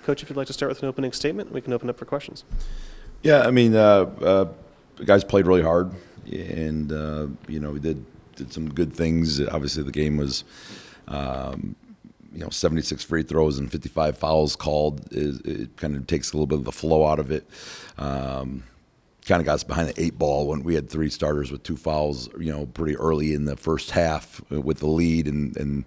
Coach, if you'd like to start with an opening statement, we can open up for questions. Yeah, I mean, the guys played really hard, and we did some good things. Obviously, the game was, 76 free throws and 55 fouls called. It kind of takes a little bit of the flow out of it. Kind of got us behind the 8 ball when we had 3 starters with 2 fouls, pretty early in the first half with the lead, and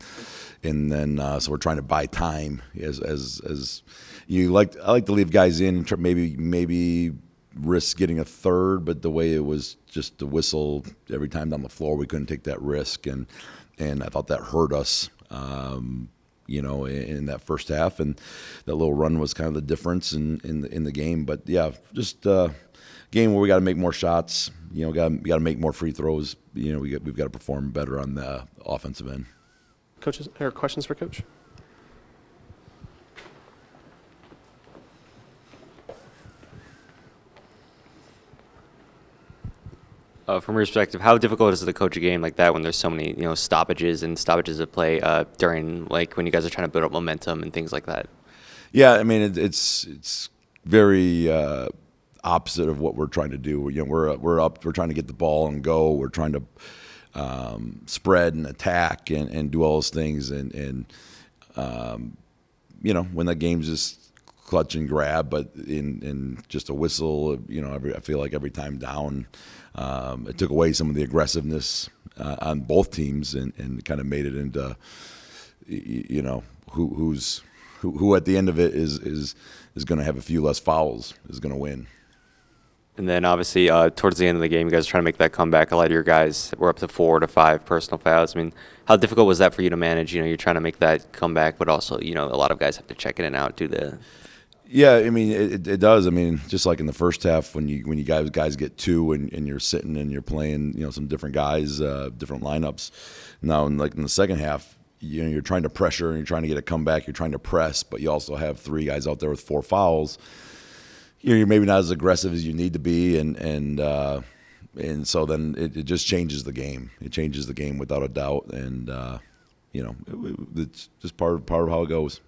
then so we're trying to buy time as you like. I like to leave guys in and maybe risk getting a third, but the way it was just the whistle every time down the floor, we couldn't take that risk, and I thought that hurt us. In that first half, and that little run was kind of the difference in the game. But yeah, just game where we got to make more shots. We got to make more free throws. We've got to perform better on the offensive end. Coaches, or questions for Coach? From your perspective, how difficult is it to coach a game like that when there's so many, stoppages of play during, like, when you guys are trying to build up momentum and things like that? Yeah, I mean, it's very opposite of what we're trying to do. We're trying to get the ball and go. We're trying to spread and attack and do all those things. And when the game's just clutch and grab, but in just a whistle, I feel like every time down, it took away some of the aggressiveness on both teams and kind of made it into, who at the end of it is going to have a few less fouls is going to win. And then obviously towards the end of the game, you guys are trying to make that comeback. A lot of your guys were up to 4 to 5 personal fouls. I mean, how difficult was that for you to manage? You're trying to make that comeback, but also, a lot of guys have to check in and out, do the. Yeah, I mean, it does. I mean, just like in the first half, when you guys get 2 and you're sitting and you're playing, some different guys, different lineups. Now, in the second half, you're trying to pressure and you're trying to get a comeback. You're trying to press, but you also have 3 guys out there with 4 fouls. You're maybe not as aggressive as you need to be, and so then it just changes the game. It changes the game without a doubt, and it's just part of how it goes.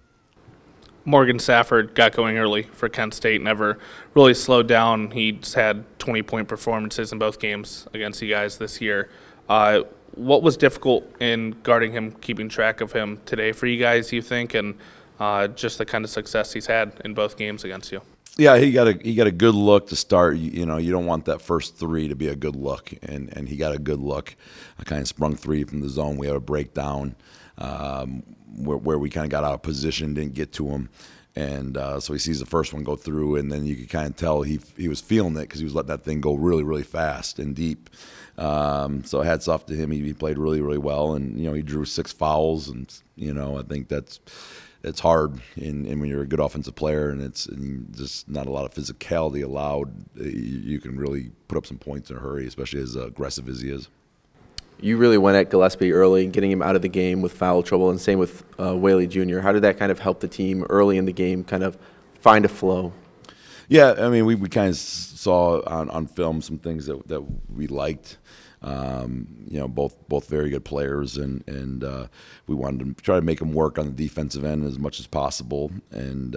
Morgan Safford got going early for Kent State, never really slowed down. He's had 20-point performances in both games against you guys this year. What was difficult in guarding him, keeping track of him today for you guys, you think, and just the kind of success he's had in both games against you? Yeah, he got a good look to start. You don't want that first 3 to be a good look, and he got a good look. A kind of sprung 3 from the zone. We had a breakdown where we kind of got out of position, didn't get to him, and so he sees the first one go through, and then you could kind of tell he was feeling it because he was letting that thing go really, really fast and deep. So hats off to him. He played really, really well, and he drew 6 fouls, and I think it's hard when you're a good offensive player and it's just not a lot of physicality allowed. You can really put up some points in a hurry, especially as aggressive as he is. You really went at Gillespie early, getting him out of the game with foul trouble, and same with Whaley Jr. How did that kind of help the team early in the game kind of find a flow? Yeah, I mean, we kind of saw on film some things that we liked. Both very good players, and we wanted to try to make them work on the defensive end as much as possible. And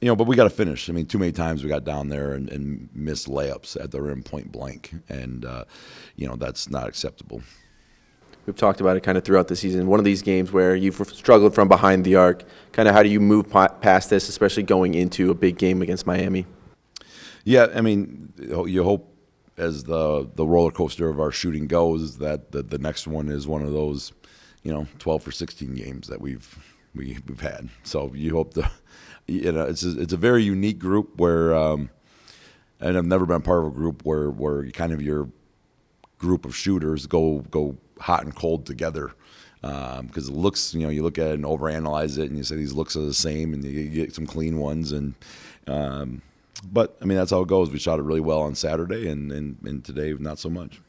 but we got to finish. I mean, too many times we got down there and missed layups at the rim point blank, and that's not acceptable. We've talked about it kind of throughout the season. One of these games where you've struggled from behind the arc, kind of how do you move past this, especially going into a big game against Miami? Yeah, I mean, you hope as the roller coaster of our shooting goes that the next one is one of those, 12 or 16 games that we've had. So you hope it's a very unique group where, and I've never been part of a group where kind of your group of shooters go hot and cold together. Because it looks, you look at it and overanalyze it, and you say these looks are the same, and you get some clean ones, and but I mean that's how it goes. We shot it really well on Saturday, and today not so much.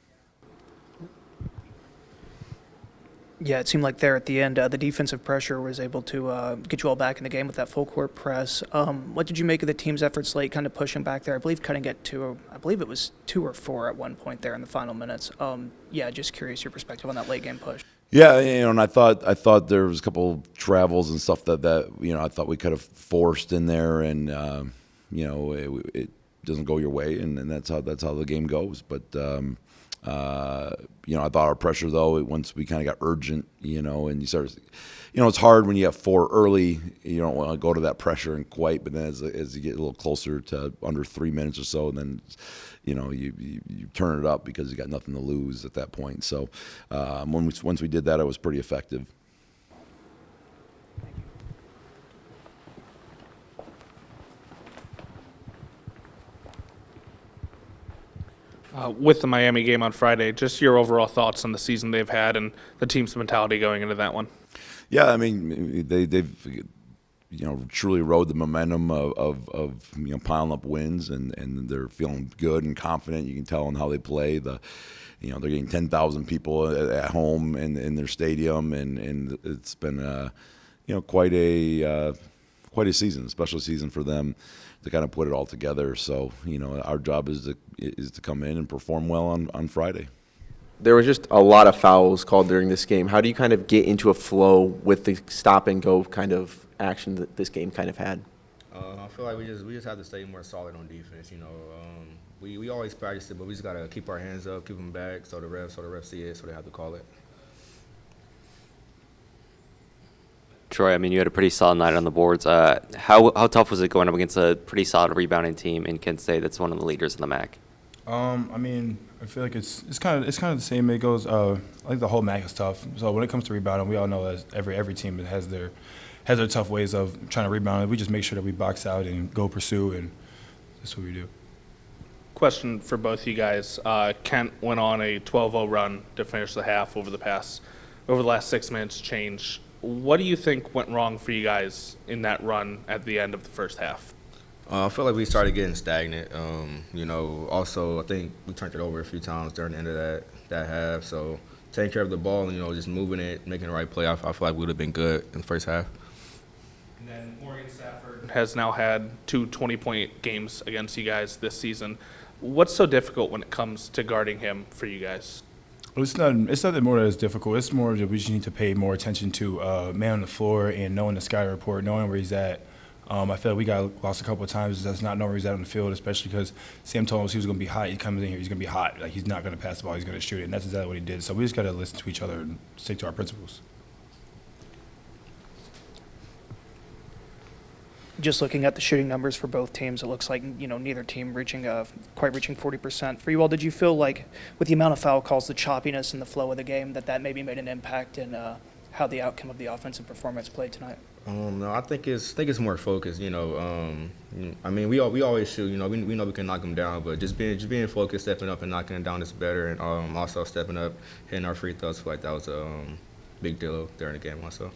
Yeah, it seemed like there at the end, the defensive pressure was able to get you all back in the game with that full court press. What did you make of the team's efforts late, kind of pushing back there? I believe cutting it to, I believe it was 2 or 4 at one point there in the final minutes. Yeah, just curious your perspective on that late game push. Yeah, and I thought there was a couple travels and stuff that I thought we could have forced in there, and it doesn't go your way, and that's how the game goes. But I thought our pressure though, once we kind of got urgent, and you start, it's hard when you have 4 early. You don't want to go to that pressure and quite, but then as you get a little closer to under 3 minutes or so, and then you turn it up because you got nothing to lose at that point. So once we did that, it was pretty effective. With the Miami game on Friday, just your overall thoughts on the season they've had and the team's mentality going into that one. Yeah, I mean they've truly rode the momentum of piling up wins, and they're feeling good and confident. You can tell in how they play. They're getting 10,000 people at home in their stadium, and it's been quite a season, special season for them to kind of put it all together. So our job is to come in and perform well on Friday. There was just a lot of fouls called during this game. How do you kind of get into a flow with the stop and go kind of action that this game kind of had? I feel like we just have to stay more solid on defense. We always practice it, but we just gotta keep our hands up, keep them back, so the refs see it, so they have to call it. Troy, I mean, you had a pretty solid night on the boards. How tough was it going up against a pretty solid rebounding team in Kent State that's one of the leaders in the MAC? I mean, I feel like it's kind of the same. It goes. I think the whole MAC is tough. So when it comes to rebounding, we all know that every team has their tough ways of trying to rebound. We just make sure that we box out and go pursue, and that's what we do. Question for both of you guys. Kent went on a 12-0 run to finish the half over the last 6 minutes change. What do you think went wrong for you guys in that run at the end of the first half? I feel like we started getting stagnant. Also I think we turned it over a few times during the end of that half. So taking care of the ball, just moving it, making the right play, I feel like we would have been good in the first half. And then Morgan Stafford has now had 2 20-point games against you guys this season. What's so difficult when it comes to guarding him for you guys? It's not that more that it's difficult. It's more that we just need to pay more attention to man on the floor and knowing the sky report, knowing where he's at. I feel like we got lost a couple of times. That's not knowing where he's at on the field, especially because Sam told us he was going to be hot. He comes in here, he's going to be hot. Like, he's not going to pass the ball, he's going to shoot it, and that's exactly what he did. So we just got to listen to each other and stick to our principles. Just looking at the shooting numbers for both teams, it looks like neither team quite reaching 40%. For you all, did you feel like with the amount of foul calls, the choppiness and the flow of the game, that maybe made an impact in how the outcome of the offensive performance played tonight? No, I think it's more focused. I mean, we always shoot. We know we can knock them down, but just being focused, stepping up and knocking them down is better, and also stepping up, hitting our free throws. I feel like that was a big deal during the game also.